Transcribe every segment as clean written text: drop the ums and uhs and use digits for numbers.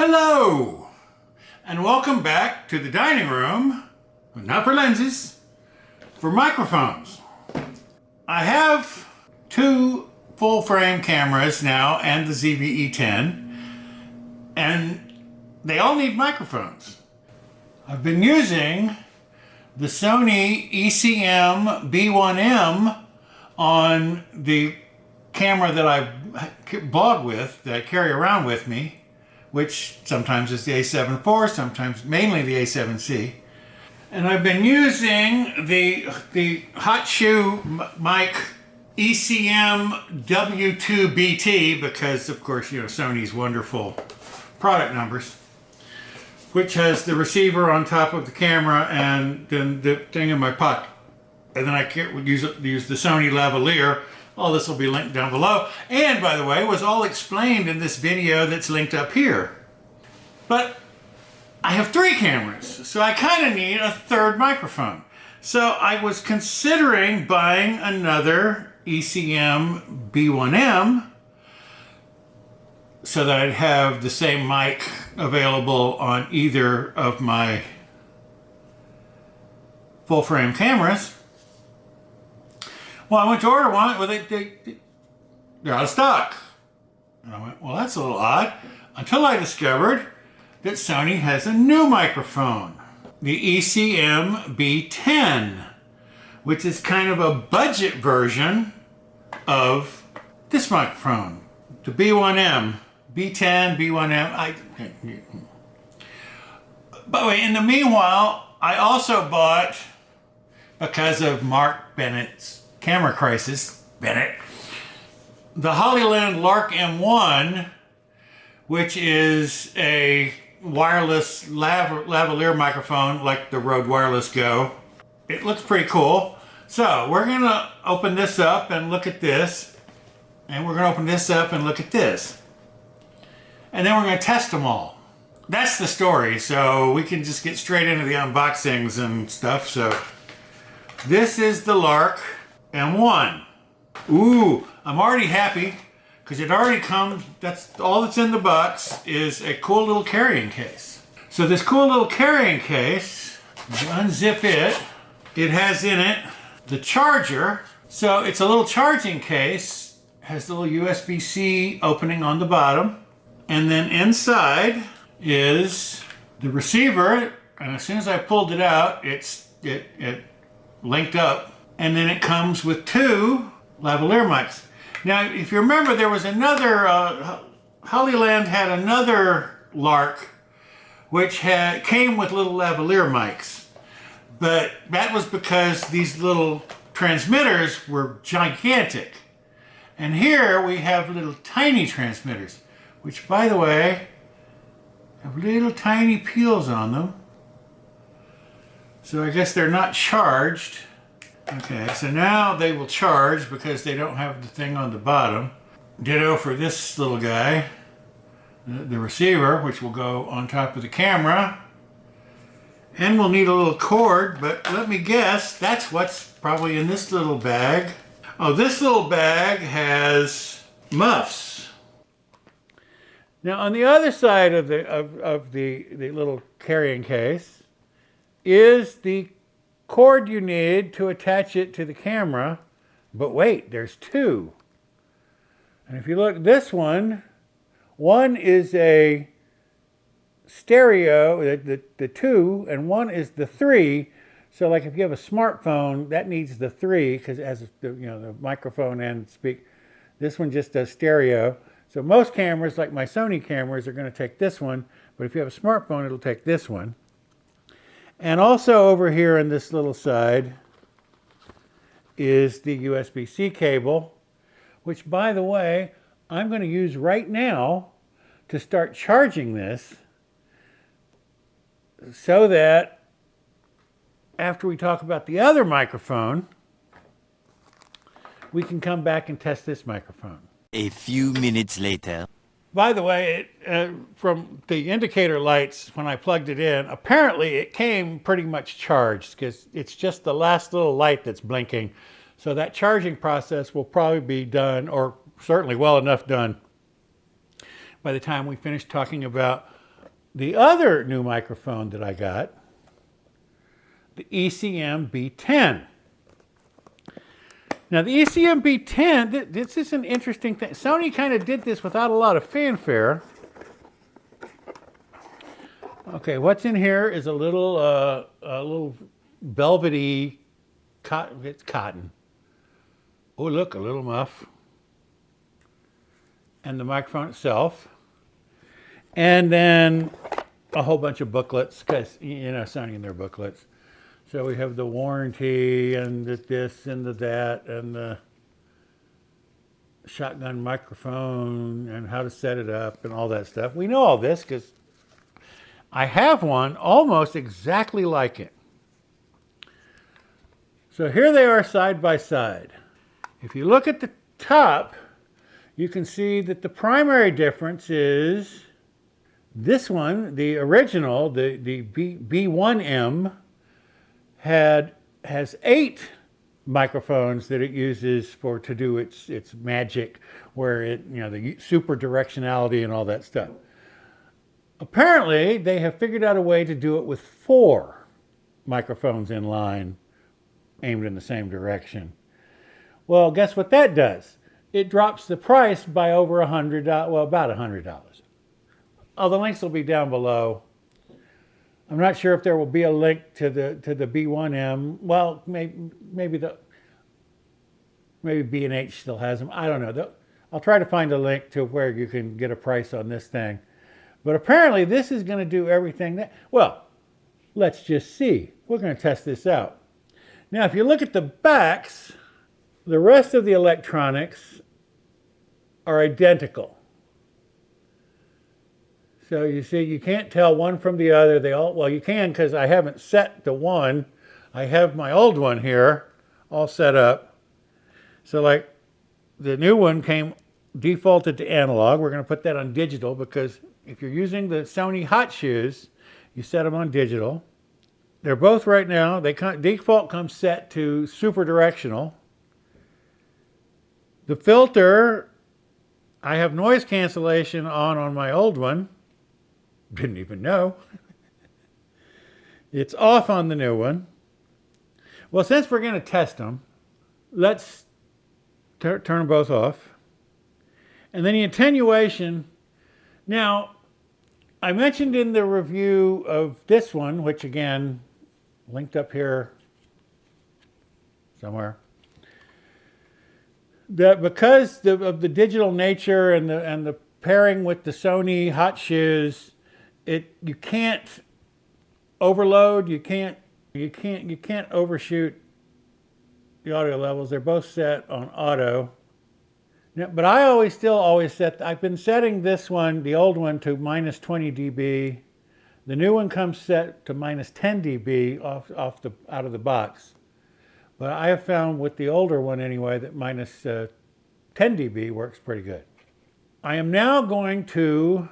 Hello, and welcome back to the dining room, not for lenses, for microphones. I have two full-frame cameras now and the ZV-E10, and they all need microphones. I've been using the Sony ECM-B1M on the camera that I vlog with, that I carry around with me, which sometimes is the A7 IV, sometimes mainly the A7C. And I've been using the Hotshoe mic ECM-W2BT because, of course, you know, Sony's wonderful product numbers, which has the receiver on top of the camera and then the thing in my pocket. And then I would use the Sony lavalier. All this will be linked down below. And, by the way, was all explained in this video that's linked up here. But I have three cameras, so I kind of need a third microphone. So I was considering buying another ECM-B1M so that I'd have the same mic available on either of my full-frame cameras. Well, I went to order one, well, they're out of stock. And I went, well, that's a little odd, until I discovered that Sony has a new microphone, the ECM-B10, which is kind of a budget version of this microphone, the B1M, B10, B1M. By the way, in the meanwhile, I also bought, because of Mark Bennett's camera crisis, the Hollyland Lark M1, which is a wireless lavalier microphone like the Rode Wireless Go. It looks pretty cool. So we're gonna open this up and look at this, and we're gonna open this up and look at this, and then we're gonna test them all. That's the story, so we can just get straight into the unboxings and stuff. So this is the Lark M1. Ooh, I'm already happy because it already comes, that's all that's in the box is a cool little carrying case. So this cool little carrying case, you unzip it, it has in it the charger. So it's a little charging case, has the little USB-C opening on the bottom, and then inside is the receiver, and as soon as I pulled it out, it linked up. And then it comes with two lavalier mics. Now, if you remember, there was another, Hollyland had another Lark, which came with little lavalier mics. But that was because these little transmitters were gigantic. And here we have little tiny transmitters, which, by the way, have little tiny peels on them. So I guess they're not charged. Okay, so now they will charge because they don't have the thing on the bottom. Ditto for this little guy, the receiver, which will go on top of the camera. And we'll need a little cord, but let me guess, that's what's probably in this little bag. Oh, this little bag has muffs. Now on the other side of the little carrying case is the cord you need to attach it to the camera, but wait, there's two. And if you look, this one is a stereo, the two, and one is the three. So like if you have a smartphone, that needs the three because it has the microphone and speak. This one just does stereo. So most cameras, like my Sony cameras, are going to take this one, but if you have a smartphone, it'll take this one. And also over here on this little side is the USB-C cable, which, by the way, I'm going to use right now to start charging this so that after we talk about the other microphone, we can come back and test this microphone. A few minutes later. By the way, from the indicator lights, when I plugged it in, apparently it came pretty much charged because it's just the last little light that's blinking. So that charging process will probably be done, or certainly well enough done, by the time we finish talking about the other new microphone that I got, the ECM-B10. Now the ECM-B10, this is an interesting thing. Sony kind of did this without a lot of fanfare. Okay, what's in here is a little velvety cotton. It's cotton. Oh, look, a little muff. And the microphone itself. And then a whole bunch of booklets, because, you know, Sony and their booklets. So we have the warranty and the this and the that and the shotgun microphone and how to set it up and all that stuff. We know all this because I have one almost exactly like it. So here they are side by side. If you look at the top, you can see that the primary difference is this one, the original, the B1M, has 8 microphones that it uses to do its magic, where it, you know, the super directionality and all that stuff. Apparently, they have figured out a way to do it with 4 microphones in line, aimed in the same direction. Well, guess what that does? It drops the price by over $100, well, about $100. Oh, the links will be down below. I'm not sure if there will be a link to the B1M. Well, maybe B&H still has them. I don't know. I'll try to find a link to where you can get a price on this thing. But apparently this is going to do everything that, well, let's just see. We're going to test this out. Now, if you look at the backs, the rest of the electronics are identical. So you see, you can't tell one from the other. They all, well, you can because I haven't set the one. I have my old one here all set up. So like the new one came defaulted to analog. We're going to put that on digital because if you're using the Sony Hotshoes, you set them on digital. They're both right now, default comes set to super directional. The filter, I have noise cancellation on my old one. Didn't even know. It's off on the new one. Well, since we're going to test them, let's turn them both off. And then the attenuation. Now, I mentioned in the review of this one, which again, linked up here somewhere, that because of the digital nature and the pairing with the Sony Hotshoes, you can't overload, you can't overshoot the audio levels. They're both set on auto. Now, but I always set, I've been setting this one, the old one, to minus 20 dB. The new one comes set to minus 10 dB out of the box. But I have found with the older one anyway that minus 10 dB works pretty good. I am now going to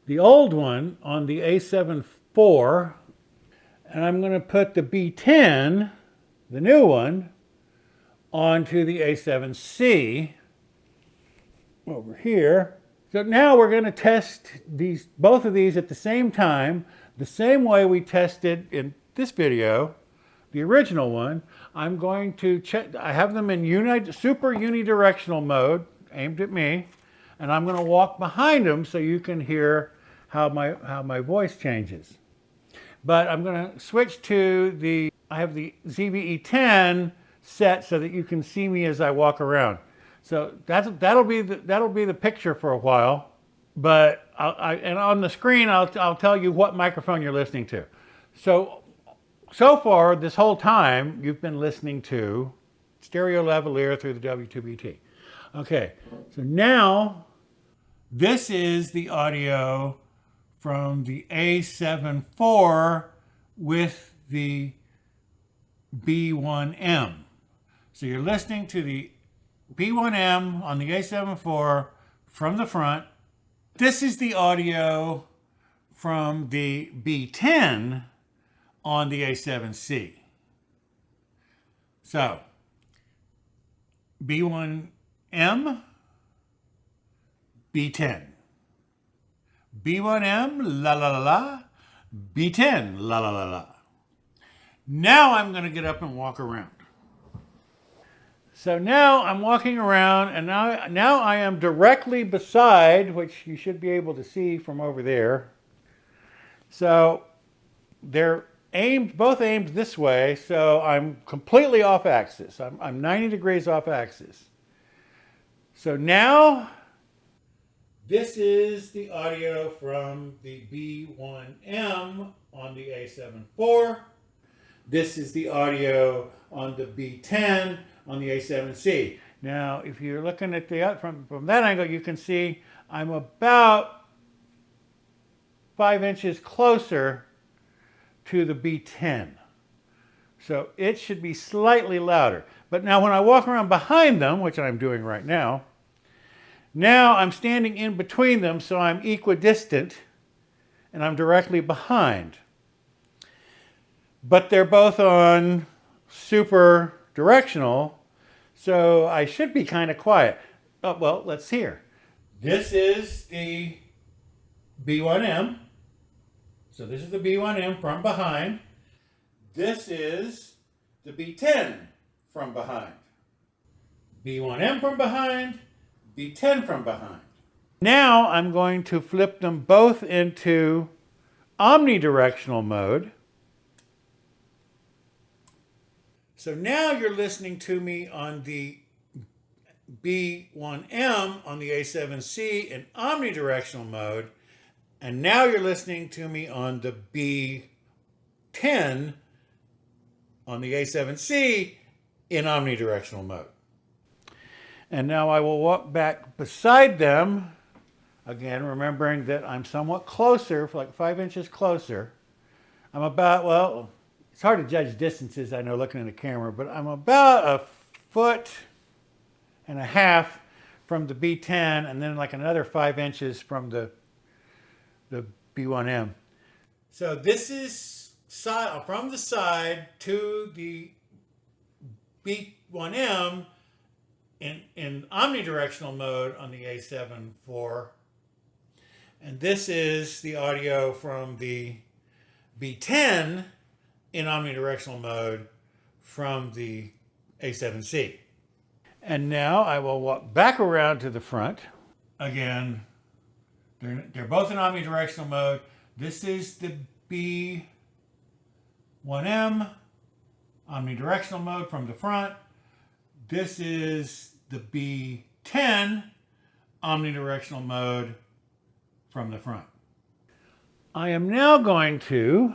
the old one on the A7 IV, and I'm going to put the B10, the new one, onto the A7C over here. So now we're going to test both of these at the same time, the same way we tested in this video, the original one. I'm going to check, I have them in super unidirectional mode, aimed at me, and I'm going to walk behind them so you can hear how my voice changes. But I'm going to switch to I have the ZV-E10 set so that you can see me as I walk around. So that'll be the picture for a while. But and on the screen I'll tell you what microphone you're listening to. So far this whole time you've been listening to stereo lavalier through the W2BT. Okay, so now this is the audio from the A7 IV with the B1M. So you're listening to the B1M on the A7 IV from the front. This is the audio from the B10 on the A7C. So, B1M, B10. B1M, la la la la, B10, la la la la. Now I'm going to get up and walk around. So now I'm walking around, and now I am directly beside, which you should be able to see from over there. So they're both aimed this way, so I'm completely off axis. I'm 90 degrees off axis. So now, this is the audio from the B1M on the A7 IV. This is the audio on the B10 on the A7C. Now, if you're looking at the from that angle, you can see I'm about 5 inches closer to the B10. So it should be slightly louder. But now when I walk around behind them, which I'm doing right now, now I'm standing in between them, so I'm equidistant and I'm directly behind. But they're both on super directional, so I should be kind of quiet. Oh, well, let's hear. This is the B1M. So this is the B1M from behind. This is the B10 from behind. B1M from behind, B10 from behind. Now I'm going to flip them both into omnidirectional mode. So now you're listening to me on the B1M on the A7C in omnidirectional mode. And now you're listening to me on the B10 on the A7C in omnidirectional mode. And now I will walk back beside them, again remembering that I'm somewhat closer, like 5 inches closer. I'm about, well, it's hard to judge distances, I know, looking in the camera, but I'm about 1.5 feet from the B10 and then like another 5 inches from the B1M. So this is from the side to the B1M in omnidirectional mode on the A7 IV. And this is the audio from the B10 in omnidirectional mode from the A7C. And now I will walk back around to the front. Again, they're both in omnidirectional mode. This is the B1M omnidirectional mode from the front. This is the B10 omnidirectional mode from the front. I am now going to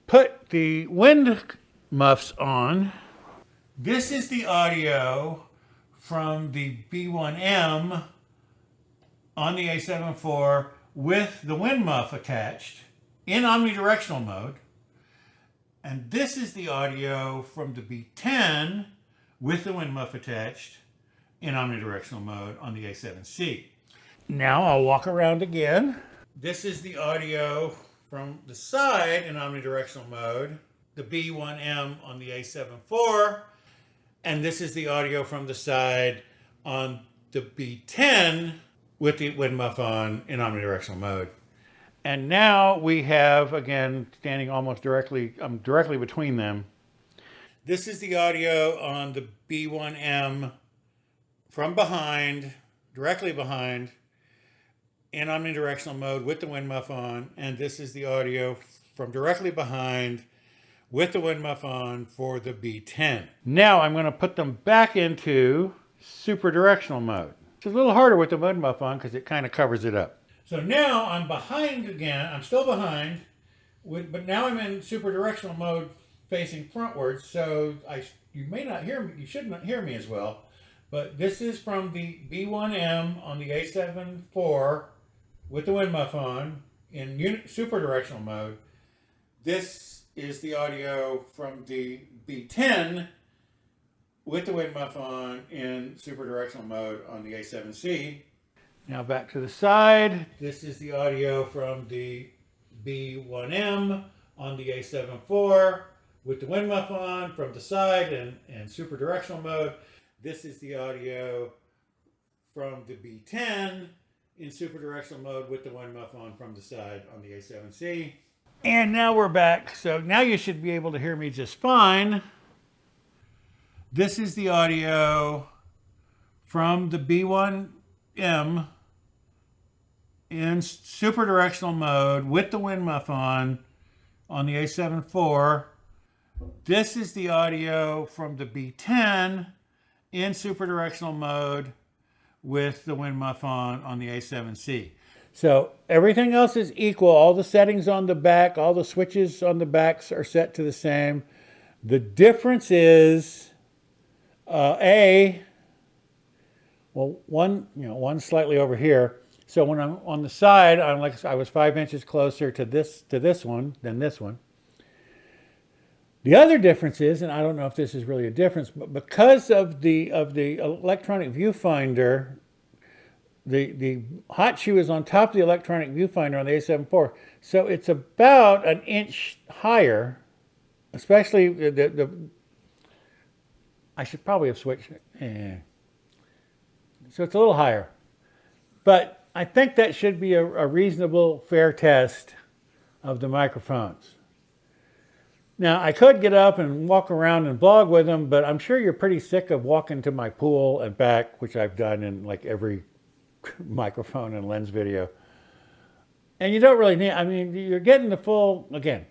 put the wind muffs on. This is the audio from the B1M on the A7 IV with the wind muff attached in omnidirectional mode. And this is the audio from the B10 with the wind muff attached in omnidirectional mode on the A7C. Now I'll walk around again. This is the audio from the side in omnidirectional mode, the B1M on the A7 IV, and this is the audio from the side on the B10 with the wind muff on in omnidirectional mode. And now we have, again, standing almost directly, directly between them. This is the audio on the B1M from behind, directly behind, in omnidirectional mode with the wind muff on. And this is the audio from directly behind with the wind muff on for the B10. Now I'm going to put them back into super directional mode. It's a little harder with the wind muff on because it kind of covers it up. So now I'm behind again. I'm still behind, but now I'm in super directional mode facing frontwards. So you may not hear me. You should not hear me as well. But this is from the B1M on the A7 IV with the wind muff on in super directional mode. This is the audio from the B10 with the wind muff on in super directional mode on the A7C. Now back to the side. This is the audio from the B1M on the A7 IV with the wind muff on from the side and super directional mode. This is the audio from the B10 in super directional mode with the one muff on from the side on the A7C. And now we're back. So now you should be able to hear me just fine. This is the audio from the B1M in super directional mode with the wind muff on the A7 IV. This is the audio from the B10 in super directional mode with the wind muff on the A7C. So everything else is equal. All the settings on the back, all the switches on the backs are set to the same. The difference is one slightly over here. So when I'm on the side, I was 5 inches closer to this one than this one. The other difference is, and I don't know if this is really a difference, but because of the electronic viewfinder, the Hotshoe is on top of the electronic viewfinder on the A7 IV, so it's about an inch higher. Especially I should probably have switched it. So it's a little higher, but I think that should be a reasonable, fair test of the microphones. Now, I could get up and walk around and vlog with them, but I'm sure you're pretty sick of walking to my pool and back, which I've done in like every microphone and lens video. And you don't really need, I mean, you're getting the full, again,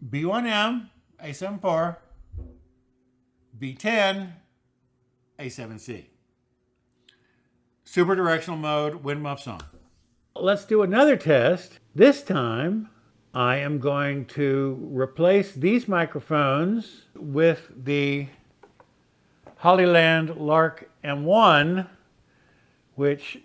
B1M, A7 IV, B10, A7C. Super directional mode, wind muffs on. Let's do another test. This time, I am going to replace these microphones with the Hollyland Lark M1, which,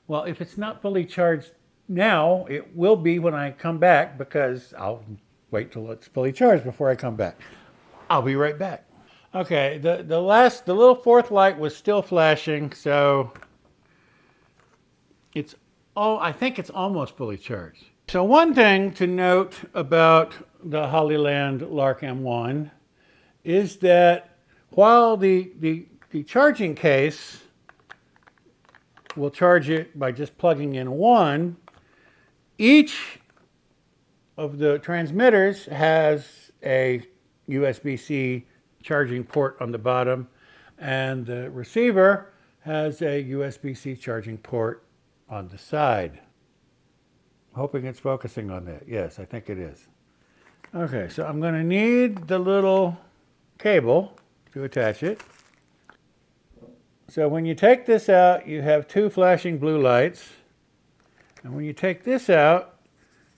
well, if it's not fully charged now, it will be when I come back, because I'll wait till it's fully charged before I come back. I'll be right back. Okay, the little fourth light was still flashing, so I think it's almost fully charged. So one thing to note about the Hollyland Lark M1 is that while the charging case will charge it by just plugging in one, each of the transmitters has a USB-C charging port on the bottom, and the receiver has a USB-C charging port on the side. Hoping it's focusing on that. Yes, I think it is. Okay, so I'm going to need the little cable to attach it. So when you take this out, you have two flashing blue lights. And when you take this out,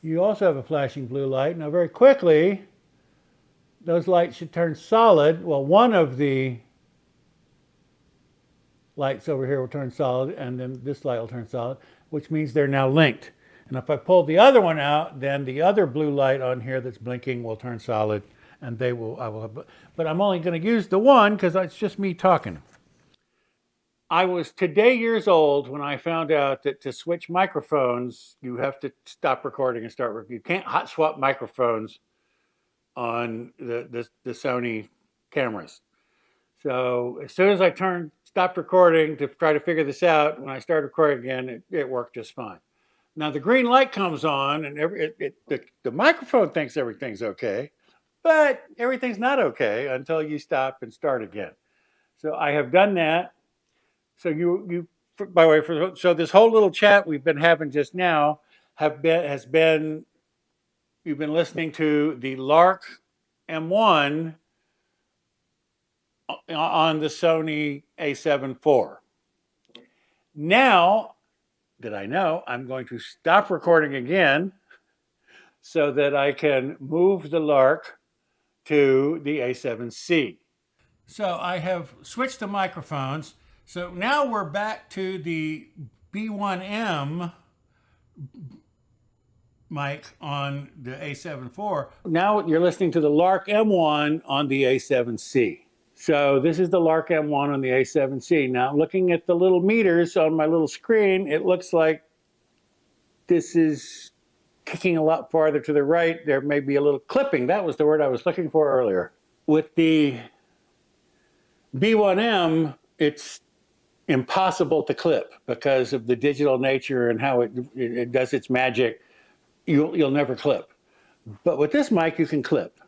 you also have a flashing blue light. Now very quickly, those lights should turn solid. Well, one of the lights over here will turn solid, and then this light will turn solid, which means they're now linked. And if I pull the other one out, then the other blue light on here that's blinking will turn solid, and I will have, but I'm only going to use the one because it's just me talking. I was today years old when I found out that to switch microphones, you have to stop recording and start recording. You can't hot swap microphones on the Sony cameras. So as soon as I stopped recording to try to figure this out, when I started recording again, it worked just fine. Now the green light comes on, and the microphone thinks everything's okay, but everything's not okay until you stop and start again. So I have done that. So by the way, so this whole little chat we've been having just now you've been listening to the Lark M1 on the Sony A7 IV. Now that I know, I'm going to stop recording again so that I can move the Lark to the A7C. So I have switched the microphones. So now we're back to the B1M mic on the A7 IV. Now you're listening to the Lark M1 on the A7C. So this is the Lark M1 on the A7C. Now looking at the little meters on my little screen, it looks like this is kicking a lot farther to the right. There may be a little clipping. That was the word I was looking for earlier. With the B1M, it's impossible to clip because of the digital nature and how it does its magic. You'll never clip. But with this mic, you can clip.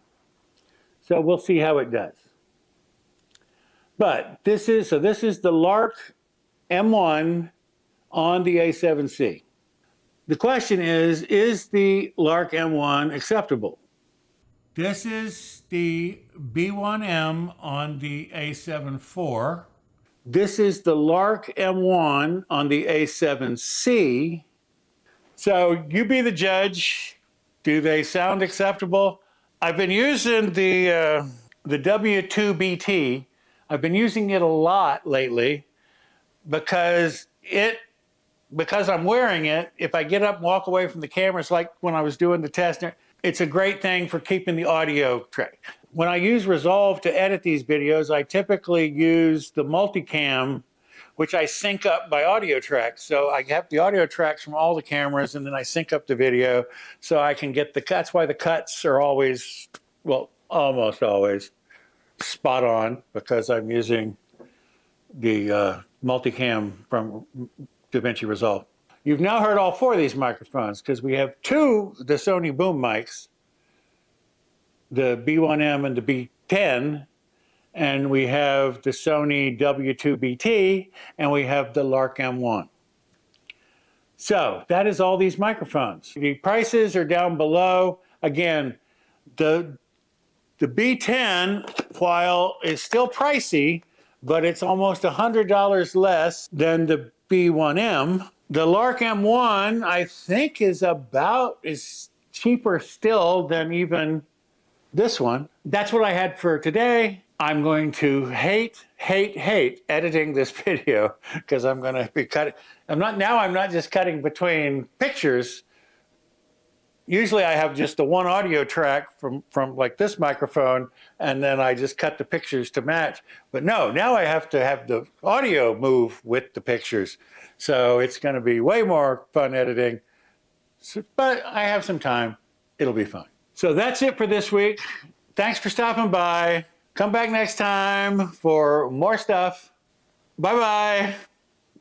So we'll see how it does. But this is the Lark M1 on the A7C. The question is the Lark M1 acceptable? This is the B1M on the A7 IV. This is the Lark M1 on the A7C. So you be the judge. Do they sound acceptable? I've been using the W2BT. I've been using it a lot lately because I'm wearing it. If I get up and walk away from the camera, it's like when I was doing the test. It's a great thing for keeping the audio track. When I use Resolve to edit these videos, I typically use the multicam, which I sync up by audio tracks. So I have the audio tracks from all the cameras, and then I sync up the video so I can get the cuts. That's why the cuts are always, well, almost always spot on, because I'm using the multicam from DaVinci Resolve. You've now heard all four of these microphones because we have two the Sony boom mics, the B1M and the B10, and we have the Sony W2BT, and we have the Lark M1. So that is all these microphones. The prices are down below. Again, the B10, while is still pricey, but it's almost $100 less than the B1M. The Lark M1, I think, is cheaper still than even this one. That's what I had for today. I'm going to hate editing this video because I'm going to be cutting. I'm not just cutting between pictures. Usually I have just the one audio track from like this microphone, and then I just cut the pictures to match. But no, now I have to have the audio move with the pictures. So it's going to be way more fun editing. But I have some time. It'll be fun. So that's it for this week. Thanks for stopping by. Come back next time for more stuff. Bye-bye.